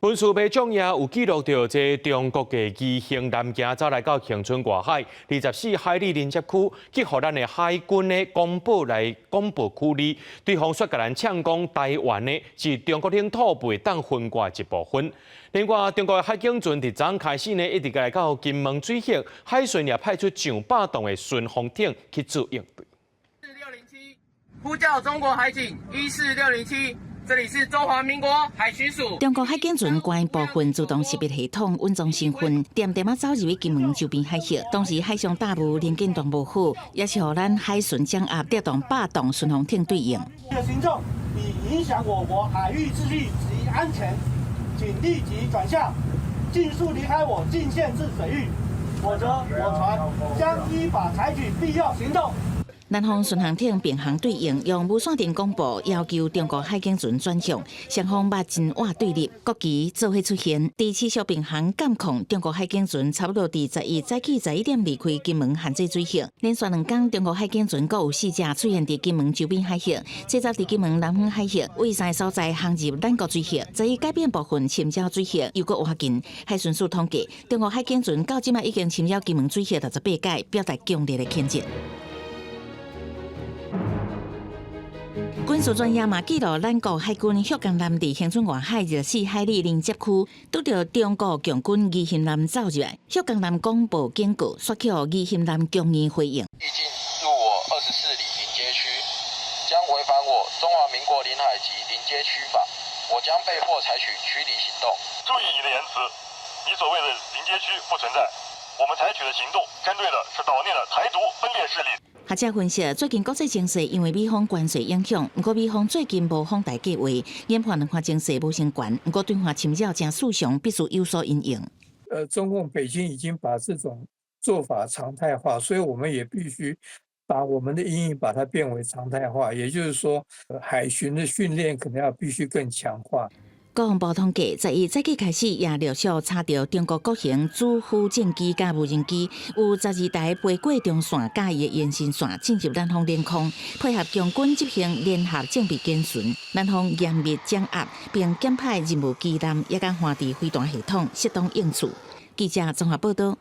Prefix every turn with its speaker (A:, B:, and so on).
A: 文殊杯奖也有记录到，这中国嘅异型男婴走来到恒春外海24海里连接区，去互咱的海军的公布处理，对方说甲咱呛讲台湾呢是中国领土不会当分割一部分。另外，中国的海警船伫昨开始呢，一直来到金门水域，海巡也派出上百栋的巡防艇去做应对。
B: 4607，呼叫中国海警14607。 这里是中华民国海巡署。
C: 中国海警船关部分自动识别系统稳装身份，点点走入去金门周边海域。当时海上大雾，临近动无好，也是互咱海巡掌握调动8栋巡防艇对应。
D: 行动已影响我国海域秩序及安全，请立即转向，尽速离开我禁限制水域，否则我船将依法采取必要行动。
C: 南方巡航艇并行对应，用无线电广播要求中国海警船转向，双方目真话对立，国旗做伙出现，持续并行监控中国海警船差不多伫11早起11点离开金门限制水域。连续2天，中国海警船各有4只出现伫金门周边海域，这则伫金门南方海域，为3个所在航入咱国水域，早已改变部分侵扰水域，又搁挖近。海巡署统计，中国海警船到即卖已经侵扰金门水域68届，表达强烈的谴责。 军事专家嘛记录，咱国海军旭江舰伫恒春外海24海里连接区，拄到中国强军疑型舰走入来。旭江舰公布警告，索取疑型舰强硬回应。
E: 已进入我24里临街区，将违反我中华民国领海及临街区法，我将被迫采取驱离行动。
F: 注意你的言辞，你所谓的临街区不存在，我们采取的行动针对的是捣念的台独分裂势力。
C: 学者分析，最近国际情势因为美方关税影响，不过美方最近无访台计划，研判两岸情势无相关。不过对华侵扰正肃常，必须有所因应。
G: 中共北京已经把这种做法常态化，所以我们也必须把我们的因应把它变为常态化。也就是说，海巡的训练可能要必须更强化。
C: 国防部统计，11早起开始也陆续查到中国国型主副战机甲无人机，有12台飞过中线甲伊的延伸线进入咱方领空，配合强军执行联合政备检巡，咱方严密掌握，并检派任务机舰也甲华地飞弹系统适当应处。记者综合报道。